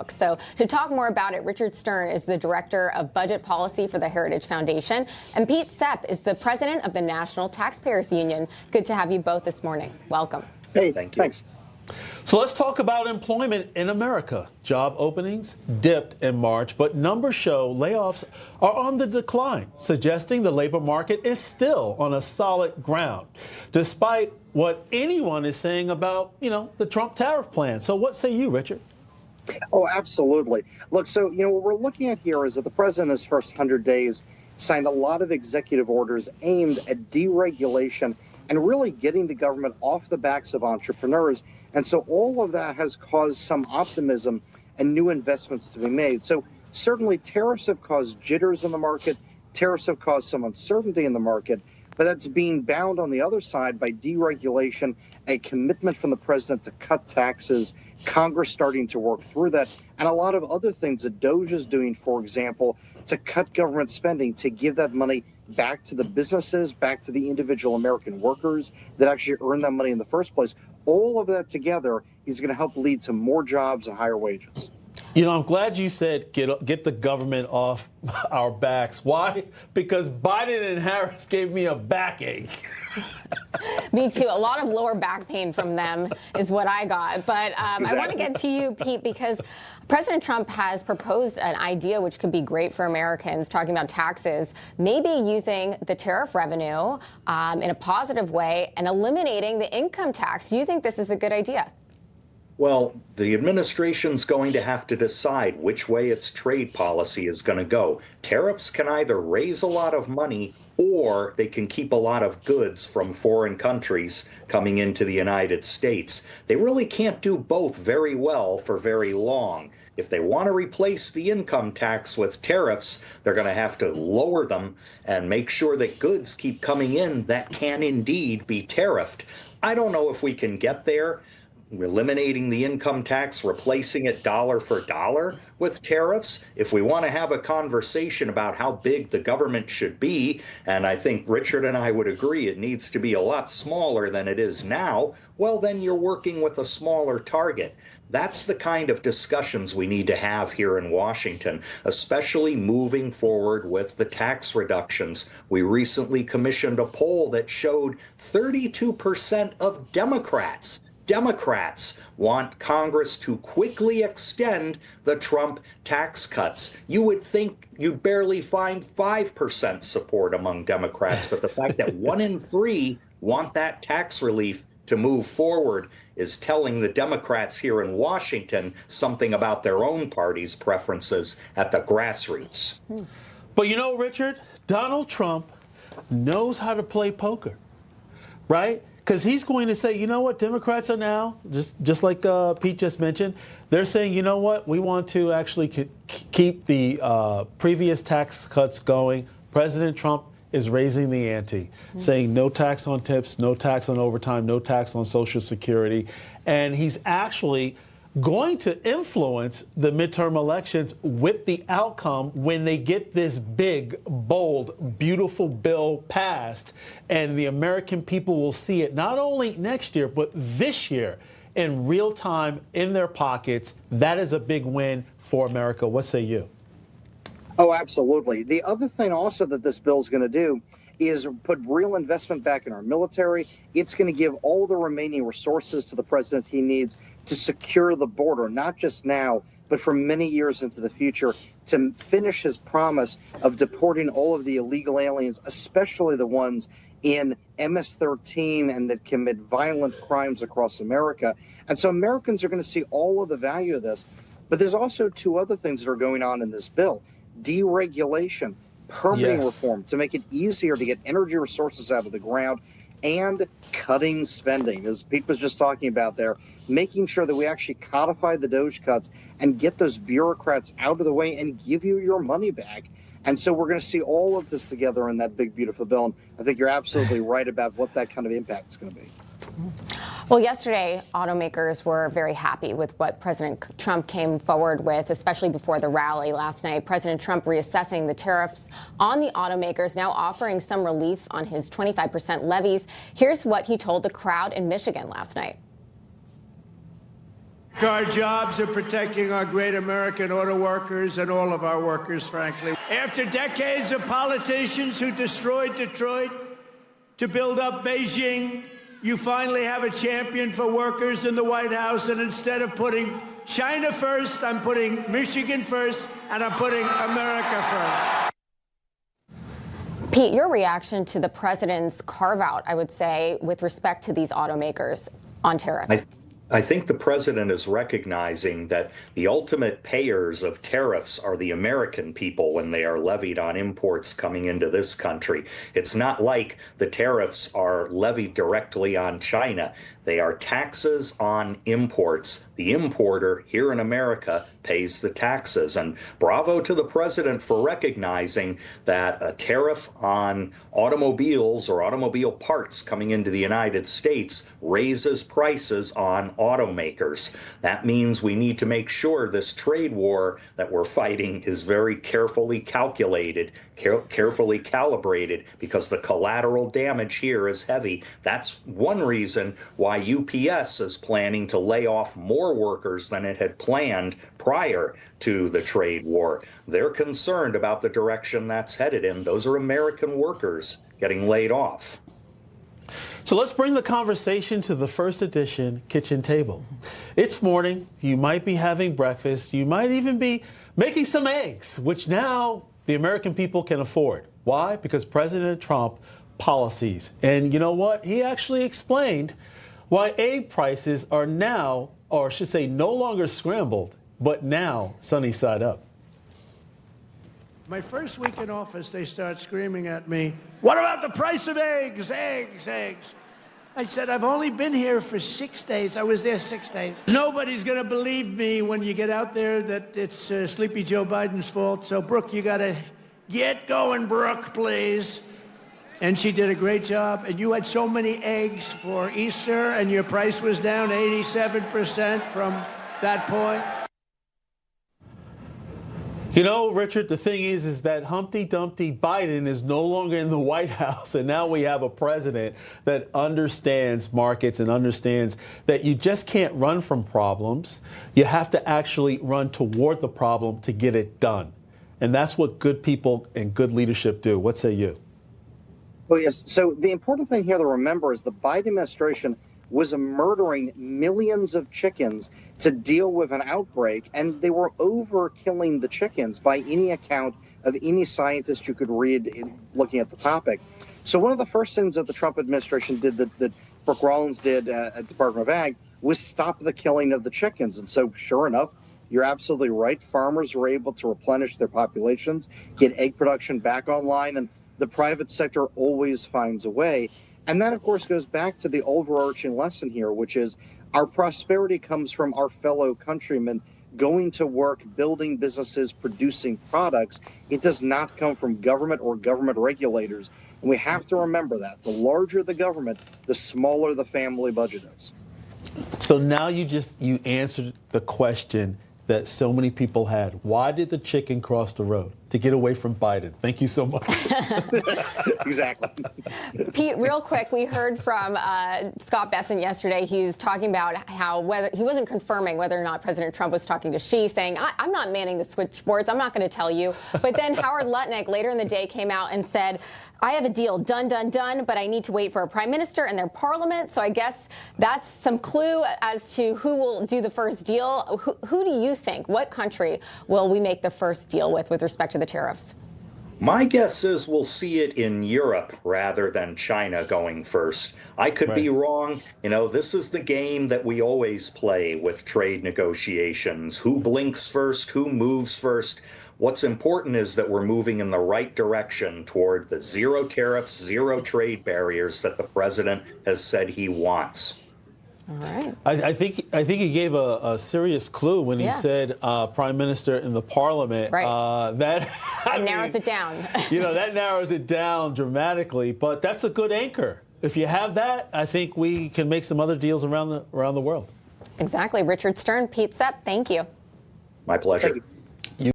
So to talk more about it, Richard Stern is the Director of Budget Policy for the Heritage Foundation, and Pete Sepp is the President of the National Taxpayers Union. Good to have you both this morning. Welcome. Hey, thank you. Thanks. So let's talk about employment in America. Job openings dipped in March, but numbers show layoffs are on the decline, suggesting the labor market is still on a solid ground, despite what anyone is saying about, the Trump tariff plan. So what say you, Richard? Oh, absolutely. Look, so, what we're looking at here is that the president, in his first 100 days, signed a lot of executive orders aimed at deregulation and really getting the government off the backs of entrepreneurs. And so all of that has caused some optimism and new investments to be made. So certainly tariffs have caused jitters in the market. Tariffs have caused some uncertainty in the market, but that's being bound on the other side by deregulation, a commitment from the president to cut taxes, Congress starting to work through that, and a lot of other things that DOJ is doing, for example, to cut government spending, to give that money back to the businesses, back to the individual American workers that actually earn that money in the first place. All of that together is going to help lead to more jobs and higher wages. I'm glad you said get the government off our backs. Why? Because Biden and Harris gave me a backache. Me too. A lot of lower back pain from them is what I got. But exactly. I want to get to you, Pete, because President Trump has proposed an idea which could be great for Americans, talking about taxes, maybe using the tariff revenue in a positive way and eliminating the income tax. Do you think this is a good idea? Well, the administration's going to have to decide which way its trade policy is going to go. Tariffs can either raise a lot of money or they can keep a lot of goods from foreign countries coming into the United States. They really can't do both very well for very long. If they want to replace the income tax with tariffs, they're going to have to lower them and make sure that goods keep coming in that can indeed be tariffed. I don't know if we can get there. Eliminating the income tax, replacing it dollar for dollar with tariffs. If we want to have a conversation about how big the government should be, and I think Richard and I would agree it needs to be a lot smaller than it is now, well, then you're working with a smaller target. That's the kind of discussions we need to have here in Washington, especially moving forward with the tax reductions. We recently commissioned a poll that showed 32% of Democrats want Congress to quickly extend the Trump tax cuts. You would think you'd barely find 5% support among Democrats, but the fact that 1 in 3 want that tax relief to move forward is telling the Democrats here in Washington something about their own party's preferences at the grassroots. But Richard, Donald Trump knows how to play poker, right? Because he's going to say, what, Democrats are now, just like Pete just mentioned, they're saying, what, we want to actually keep the previous tax cuts going. President Trump is raising the ante, saying no tax on tips, no tax on overtime, no tax on Social Security. And he's actually going to influence the midterm elections with the outcome when they get this big, bold, beautiful bill passed. And the American people will see it not only next year, but this year in real time in their pockets. That is a big win for America. What say you? Oh, absolutely. The other thing also that this bill is going to do is put real investment back in our military. It's going to give all the remaining resources to the president he needs to secure the border, not just now, but for many years into the future, to finish his promise of deporting all of the illegal aliens, especially the ones in MS-13 and that commit violent crimes across America. And so Americans are going to see all of the value of this. But there's also two other things that are going on in this bill. Deregulation, permitting reform to make it easier to get energy resources out of the ground, and cutting spending, as Pete was just talking about there, making sure that we actually codify the DOJ cuts and get those bureaucrats out of the way and give you your money back. And so we're going to see all of this together in that big, beautiful bill. And I think you're absolutely right about what that kind of impact is going to be. Well, yesterday, automakers were very happy with what President Trump came forward with, especially before the rally last night. President Trump reassessing the tariffs on the automakers, now offering some relief on his 25% levies. Here's what he told the crowd in Michigan last night. Our jobs are protecting our great American auto workers and all of our workers, frankly. After decades of politicians who destroyed Detroit to build up Beijing, you finally have a champion for workers in the White House. And instead of putting China first, I'm putting Michigan first, and I'm putting America first. Pete, your reaction to the president's carve-out, I would say, with respect to these automakers on tariffs? I think the president is recognizing that the ultimate payers of tariffs are the American people when they are levied on imports coming into this country. It's not like the tariffs are levied directly on China. They are taxes on imports. The importer here in America pays the taxes. And bravo to the president for recognizing that a tariff on automobiles or automobile parts coming into the United States raises prices on automakers. That means we need to make sure this trade war that we're fighting is very carefully calculated, carefully calibrated, because the collateral damage here is heavy. That's one reason why UPS is planning to lay off more workers than it had planned prior to the trade war. They're concerned about the direction that's headed in. Those are American workers getting laid off. So let's bring the conversation to the first edition kitchen table. It's morning. You might be having breakfast. You might even be making some eggs, which now the American people can afford. Why? Because President Trump policies. And you know what? He actually explained why egg prices are now, or I should say no longer scrambled, but now sunny side up. My first week in office, they start screaming at me, "What about the price of eggs, eggs, eggs?" I said, "I've only been here for 6 days. I was there 6 days. Nobody's going to believe me when you get out there that it's Sleepy Joe Biden's fault. So, Brooke, you got to get going, Brooke, please." And she did a great job. And you had so many eggs for Easter, and your price was down 87% from that point. You know, Richard, the thing is that Humpty Dumpty Biden is no longer in the White House. And now we have a president that understands markets and understands that you just can't run from problems. You have to actually run toward the problem to get it done. And that's what good people and good leadership do. What say you? Well, yes. So the important thing here to remember is the Biden administration was murdering millions of chickens to deal with an outbreak, and they were overkilling the chickens by any account of any scientist you could read looking at the topic. So one of the first things that the Trump administration did, that Brooke Rollins did at Department of Ag, was stop the killing of the chickens. And so sure enough, you're absolutely right. Farmers were able to replenish their populations, get egg production back online, and the private sector always finds a way. And that, of course, goes back to the overarching lesson here, which is our prosperity comes from our fellow countrymen going to work, building businesses, producing products. It does not come from government or government regulators. And we have to remember that. The larger the government, the smaller the family budget is. So now you answered the question that so many people had. Why did the chicken cross the road? To get away from Biden. Thank you so much. Exactly. Pete, real quick, we heard from Scott Bessent yesterday. He was talking about how whether he wasn't confirming whether or not President Trump was talking to Xi, saying, I'm not manning the switchboards. I'm not going to tell you. But then Howard Lutnick later in the day came out and said, I have a deal done, but I need to wait for a prime minister and their parliament. So I guess that's some clue as to who will do the first deal. Who do you think? What country will we make the first deal with respect to the tariffs? My guess is we'll see it in Europe rather than China going first. I could be wrong. You know, this is the game that we always play with trade negotiations. Who blinks first? Who moves first? What's important is that we're moving in the right direction toward the zero tariffs, zero trade barriers that the president has said he wants. All right. I think he gave a serious clue when he said prime minister in the parliament. Right. That narrows it down. That narrows it down dramatically. But that's a good anchor. If you have that, I think we can make some other deals around the world. Exactly. Richard Stern, Pete Sepp, thank you. My pleasure. Thank you.